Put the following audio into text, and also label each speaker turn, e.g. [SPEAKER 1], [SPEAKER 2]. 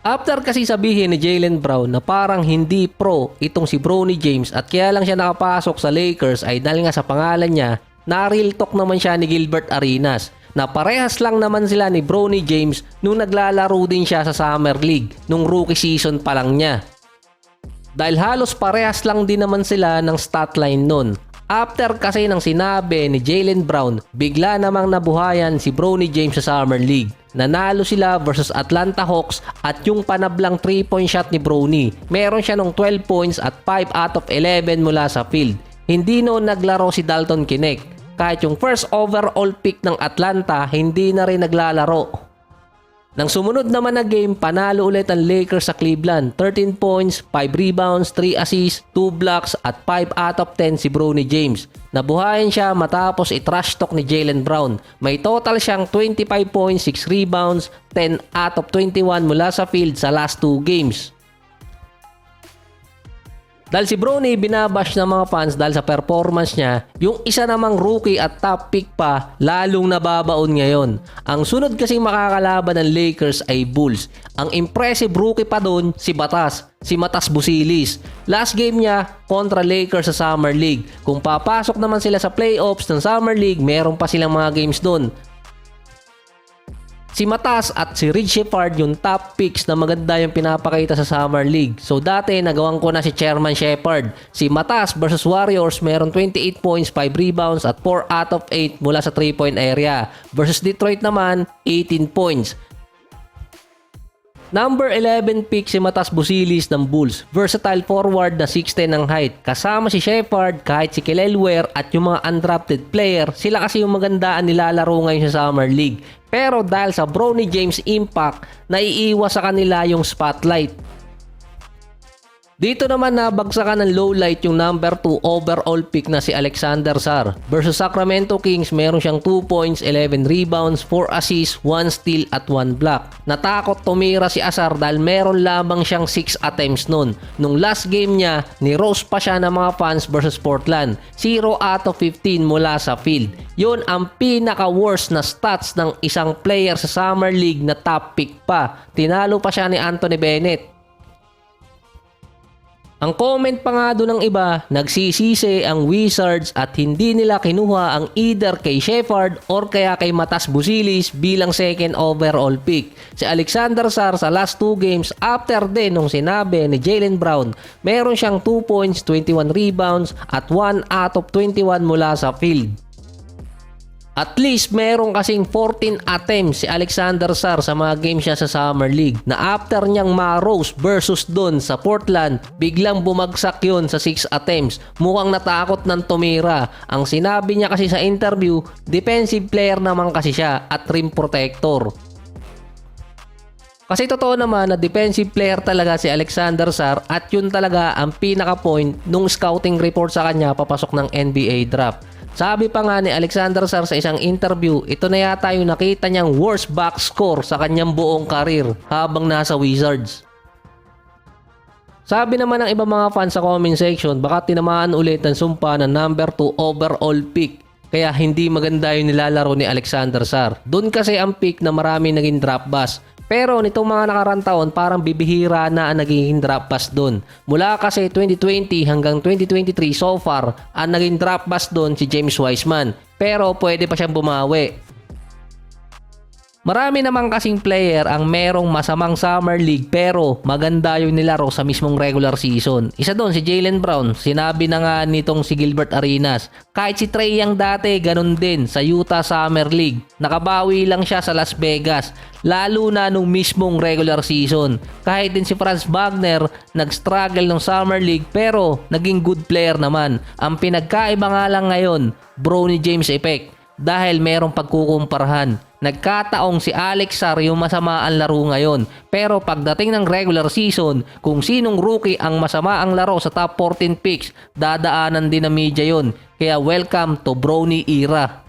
[SPEAKER 1] After kasi sabihin ni Jaylen Brown na parang hindi pro itong si Bronny James at kaya lang siya nakapasok sa Lakers ay dahil nga sa pangalan niya, na-real talk naman siya ni Gilbert Arenas na parehas lang naman sila ni Bronny James nung naglalaro din siya sa Summer League nung rookie season pa lang niya. Dahil halos parehas lang din naman sila ng stat line nun. After kasi ng sinabi ni Jaylen Brown, bigla namang nabuhayan si Bronny James sa Summer League. Nanalo sila versus Atlanta Hawks at yung panablang 3-point shot ni Bronny. Meron siya nung 12 points at 5 out of 11 mula sa field. Hindi noon naglaro si Dalton Knecht. Kahit yung first overall pick ng Atlanta, hindi na rin naglalaro. Nang sumunod naman na game, panalo ulit ang Lakers sa Cleveland. 13 points, 5 rebounds, 3 assists, 2 blocks at 5 out of 10 si Bronny James. Nabuhayan siya matapos i-trash talk ni Jaylen Brown. May total siyang 25 points, 6 rebounds, 10 out of 21 mula sa field sa last 2 games. Dahil si Bronny binabash ng mga fans dahil sa performance niya, yung isa namang rookie at top pick pa lalong nababaon ngayon. Ang sunod kasing makakalaban ng Lakers ay Bulls. Ang impressive rookie pa doon si Matas Buzelis. Last game niya kontra Lakers sa Summer League. Kung papasok naman sila sa playoffs ng Summer League, meron pa silang mga games doon. Si Matas at si Reed Sheppard yung top picks na maganda yung pinapakita sa Summer League. So dati nagawan ko na si Chairman Sheppard. Si Matas versus Warriors meron 28 points, 5 rebounds at 4 out of 8 mula sa 3-point area. Versus Detroit naman, 18 points. Number 11 pick si Matas Buzelis ng Bulls. Versatile forward na 6'10 ang height. Kasama si Sheppard, kahit si Kelly Ware at yung mga undrafted player, sila kasi yung magandaan nilalaro ngayon sa Summer League. Pero dahil sa Bronny James impact, naiiwas sa kanila yung spotlight. Dito naman nabagsakan ng low light yung number 2 overall pick na si Alexander Sarr. Versus Sacramento Kings, meron siyang 2 points, 11 rebounds, 4 assists, 1 steal at 1 block. Natakot tumira si Sarr dahil meron lamang siyang 6 attempts nun. Nung last game niya, ni-roast pa siya ng mga fans versus Portland. 0 out of 15 mula sa field. Yun ang pinaka-worst na stats ng isang player sa Summer League na top pick pa. Tinalo pa siya ni Anthony Bennett. Ang comment pa nga doon ng iba, nagsisisi ang Wizards at hindi nila kinuha ang either kay Sheppard or kaya kay Matas Buzelis bilang second overall pick. Si Alexander Sarr sa last 2 games after din nung sinabi ni Jaylen Brown, meron siyang 2 points, 21 rebounds at 1 out of 21 mula sa field. At least meron kasing 14 attempts si Alexander Sarr sa mga games siya sa Summer League na after niyang ma-roast versus doon sa Portland, biglang bumagsak yun sa 6 attempts. Mukhang natakot ng tumira. Ang sinabi niya kasi sa interview, defensive player naman kasi siya at rim protector. Kasi totoo naman na defensive player talaga si Alexander Sarr at yun talaga ang pinaka-point nung scouting report sa kanya papasok ng NBA draft. Sabi pa nga ni Alexander Sarr sa isang interview, ito na yata yung nakita niyang worst box score sa kanyang buong karir habang nasa Wizards. Sabi naman ng iba mga fans sa comment section, baka tinamaan ulit ang sumpa ng number 2 overall pick. Kaya hindi maganda yung nilalaro ni Alexander Sarr. Doon kasi ang pick na marami naging drop bust. Pero nitong mga nakarang taon, parang bibihira na ang naging drop bust doon. Mula kasi 2020 hanggang 2023 so far, ang naging drop bust doon si James Wiseman. Pero pwede pa siyang bumawi. Marami namang kasing player ang merong masamang Summer League pero maganda yung nilaro sa mismong regular season. Isa doon si Jaylen Brown, sinabi na nga nitong si Gilbert Arenas. Kahit si Trae Young dati, ganun din sa Utah Summer League. Nakabawi lang siya sa Las Vegas, lalo na nung mismong regular season. Kahit din si Franz Wagner, nag-struggle ng Summer League pero naging good player naman. Ang pinagkaiba nga lang ngayon, Bronny James effect. Dahil merong pagkukumparahan. Nagkataong si Alex Sarr yung masama ang laro ngayon. Pero pagdating ng regular season, kung sinong rookie ang masama ang laro sa top 14 picks, dadaanan din ng media yun. Kaya welcome to Bronny era.